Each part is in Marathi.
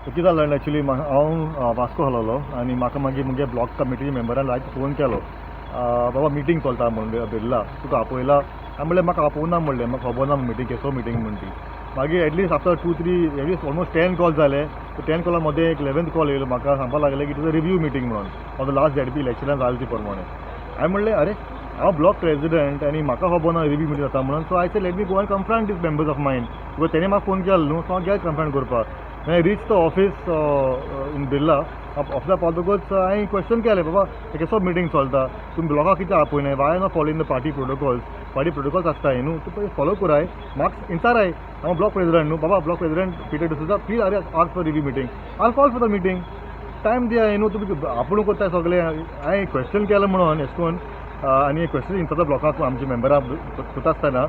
कितें जालें एक्चुली हांव वास्को आहलोलो आनी म्हाका मागीर मुगे ब्लॉक कमिटी मेंबरान रायट फोन केलो बाबा मिटींग चलता म्हणून बिर्ला तुका आपयला हांवें म्हणलें म्हाका आपोवना म्हणलें म्हाका खबर ना मिटींग केसो मिटींग म्हण ती मागीर at least after 2-3 at least almost 10 call जाले 10 कॉला मदें एक 11th कॉल येयलो म्हाका सांगपाक लागलें की it is a review meeting म्हणून ऑन द लास्ट ZP इलेक्शनान जालें ती प्रमाणे हांवें म्हणलें अरे हांव ब्लॉक प्रेसिडेंट आनी म्हाका खबर ना रिव्यू मिटींग जाता म्हणून so I say let me go and confront these members of mine because तेणे म्हाका फोन केलो न्हू सो हांव गेलो कन्फ्रंट करपाक when I reached the office in Birla, officer Padukos, I question केले बाबा केसो मीटिंग चलता तुमी ब्लॉकाक कित्याक आपयनाय why not following the party protocols आसताय न्हू तूं फॉलो कराय म्हाका इंचाराय हांव ब्लॉक प्रेसिडेंट न्हू बाबा block president Peter D'Souza please are ask for review meeting I call for the meeting time दियाय न्हू तुमी आपूण करताय सगळें हांवें क्वेश्चन केलें म्हणून एश कोन्न आनी क्वेश्चन इंचारता ब्लॉकाक आमचे मेंबरां करता आसतना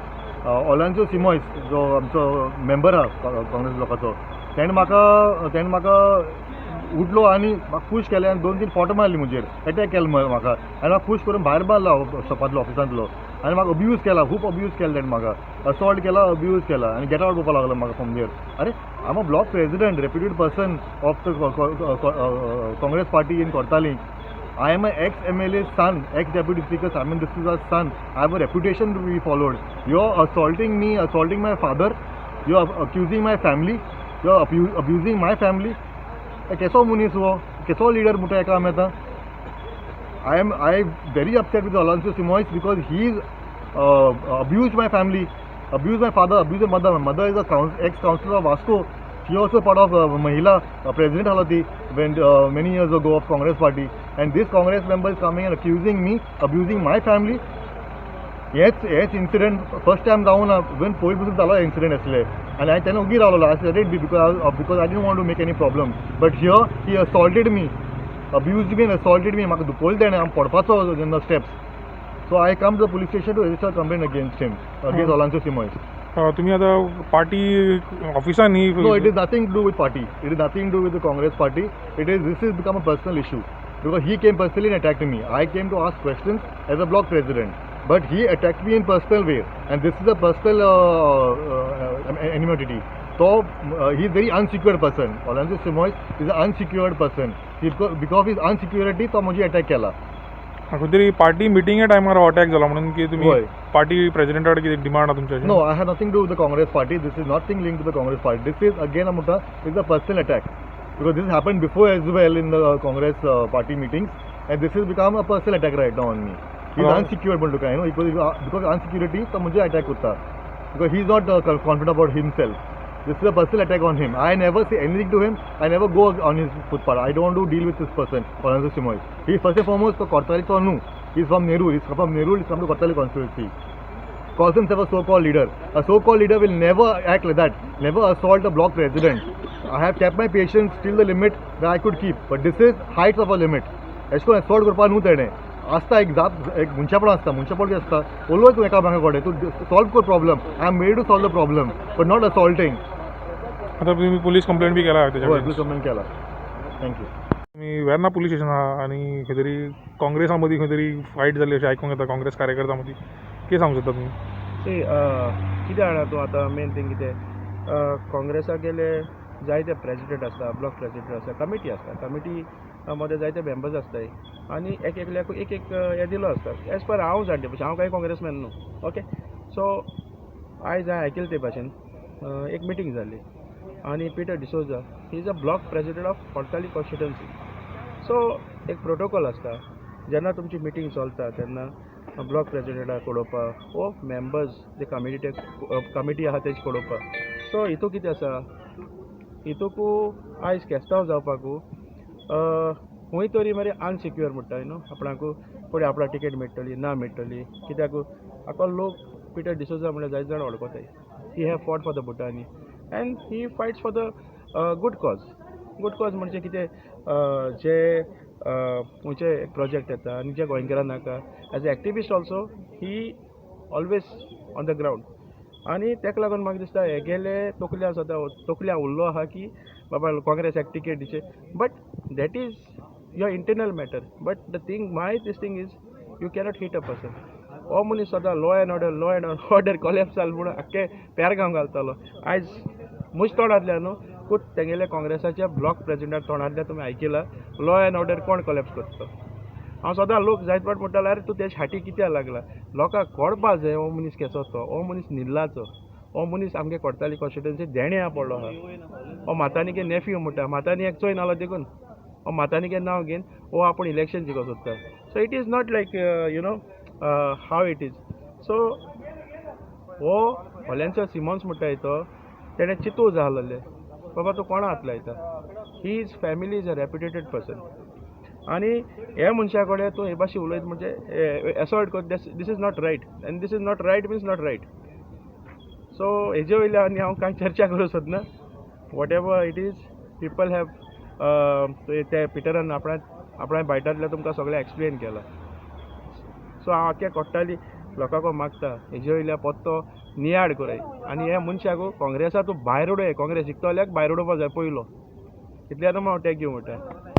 ऑलांचो सिमॉयस जो आमचो मेंबर आहा काँग्रेस ब्लॉकाचो तेणें म्हाका उठलो आनी म्हाका पुश केलें आनी 2-3 फोटो मारली मुजेर अटॅक केलो म्हाका आनी म्हाका पुश करून भायर मारला शॉपांतलो ऑफिसांतलो आनी म्हाका अब्यूज केला खूब अब्यूज केला तेणें म्हाका असॉल्ट केला अब्यूज केला आनी गेट आवट करपाक लागलो म्हाका फ्रॉम देर अरे I am a block president reputed person of the Congress party in कोर्तालीं I am an ex-MLA's son, ex-deputy speaker Simon D'Souza's son. I have a reputation to be followed. You are assaulting me, assaulting my father. You are accusing my family. You are abusing my family. केसो मुनीस वो केसो लीडर मुठा एका मेता I very upset with Alonso Simoes because he abused my family, abused my father, abused my mother. My mother is a ex-councillor of Vasco. She also part of Mahila President Halati when many years ago of Congress Party, and this Congress member is coming and accusing me, abusing my family. Yes, incident first time down when police was zala incident asle, and I then ugi ralo I said it because I didn't want to make any problem, but here he assaulted me, abused me and assaulted me. Maka dupol dene am podpacho in the steps, so I come to the police station to register complaint against him, against Alonso Simoes. तुम्ही आता party ऑफिसांनी No, it is nothing to do with party. It is nothing to do with the Congress party. This has become a personal issue because he came personally and attacked me. I came to ask questions as a block president, but he attacked me in personal way, and this is a personal enmity. So he is very unsecured person. Alonso Simoes is an unsecured person. Because of his insecurity, तो मुझे attack केला. कुठेतरी पार्टी मिटिंगे टायमार अटॅक झाला म्हणून की तुम्ही पार्टी प्रेसिडेंटाकडे किती डिमांड आहा तुमच्याची? No, I have nothing to do with the Congress party. This is nothing linked to the Congress party. This is again a personal attack because this has happened before as well in the Congress party meetings, and this has become a personal attack right now on me. He is unsecured, but look, because insecurity, so मुझे attack होता because he is not confident about himself. This is a personal attack on him. I never say anything to him. I never go on his footpath. I don't want to deal with this person, Alonso Simoes. He is first and foremost a Kortali Sonu. He is from Nerul. He is from Nerul. He is from the Kortali constituency. Calls himself a so-called leader. A so-called leader will never act like that. Never assault a block president. I have kept my patience till the limit that I could keep. But this is heights of a limit. एशकोन assault करपा न्हू तेणें. आसता एक मुनशापण आसता मुनशापण कितें आसता उलोय तूं एका मेका कडेन तूं सॉल्व कर problem I am ready to solve the problem but not assaulting. आता तुम्ही पोलीस कंप्लेंट बी केला त्याच्यावर? पोलीस कंप्लेंट केला. थँक्यू. तुम्ही वेर्ना पोलीस स्टेशन आहा आणि खंय तरी काँग्रेसा मदीं खंय तरी फायट जाल्ली अशें आयकूंक येता काँग्रेस कार्यकर्त्यां मदीं. कितें सांगूं सोदता तुमी? कितें जाणा तूं आतां मेन थिंग कितें काँग्रेसाक गेले जायते प्रेसिडेंट आसता ब्लॉक प्रेसिडेंट आसता कमिटी आसता कमिटी मध्ये जायते मेंबर्स आसताय आनी एकल्याक एक हें दिलो आसता एज पर हांव जाणटे भशेन हांव कांय काँग्रेसमॅन न्हू ओके सो आयज हांवें आयकलें ते भाशेन एक मिटींग जाल्ली आनी Peter D'Souza he is a block president of Cortalim constituency. So एक प्रोटोकॉल आसता जेन्ना तुमची मिटींग चलता तेन्ना ब्लॉक प्रेसिडेंटाक कळोवपाक वो मेंबर्स जे कमिटी आहा तेजे कळोवपाक. सो हितू कितें आसा हितूकू आयज केस्तांव जावपाकू खंय तरी मरे अनसिक्युअर म्हणटा न्हू आपणाकू फुडें आपणाक टिकेट मेळटली ना मेळटली कित्याक आको लोक पीटर डिसोजा म्हळ्यार जायत जाण वळखताय. He have fought for the भुटानी and he fights for the good cause म्हणजे कितें जे खंयचे प्रोजेक्ट येता आनी जे गोंयकारांक नाका as a activist also he always on the ground आनी तेका लागून म्हाका दिसता हे गेले तकल्या उरलो आहा की बाबा काँग्रेसाक टिकेट दिचे but that is your internal matter but the thing this thing is you cannot hit a person. हो मनीस सदां लॉ एंड ऑर्डर कॉलेप्स जाल म्हणून आख्खे पेरगांव घालतालो आयज मुज तोंडांतल्यान न्हू एकूच तेंगेले काँग्रेसाच्या ब्लॉक प्रेसिडेंट तोंडांतल्यान तुमी आयकिला लॉ अँड ऑर्डर कोण कोलॅप्स करता हांव सदां लोक जायत फावट म्हणटालो अरे तूं तेजे फाटी कित्याक लागला लोकांक कळपा जाय हो मनीस कसो तो हो मनीस निर्लाचो हो मनीस आमगे कोर्ताली कॉन्स्टिट्युएन्सी देण्या पडलो आहा हो मातानिके नेफ्यू म्हणटा मातानी एक चोय नालो देखून हो मातानिके नांव घेवन हो आपूण इलेक्शन जिखो सोदता so it is not like you know how it is so हो होल्यांचो सिमॉन्स म्हणटा तो तेणें चिंतू जाय आसलें बाबा तूं कोणा हात लायता he is family is a reputated person आनी ह्या मनशा कडेन तूं हे भाशेन उलयत म्हणजे एसॉल्ट कर दीस इज नॉट रायट आनी this is not right means not right so हेजे वयल्यान आनी हांव कांय चर्चा करूं सोदना whatever it is people have ते पिटरान आपणा बायटांतल्यान तुमकां सगळें एक्सप्लेन केलां सो हांव आख्या कोट्टाली लोकांक मागता हेजे वयल्या पत्तो नियाड कराय आनी ह्या मनशाक काँग्रेसा तूं भायर उडय काँग्रेस जिखतल्याक भायर उडोवपा जाय पयलो इतल्या हांव टॅग घेवं म्हणटा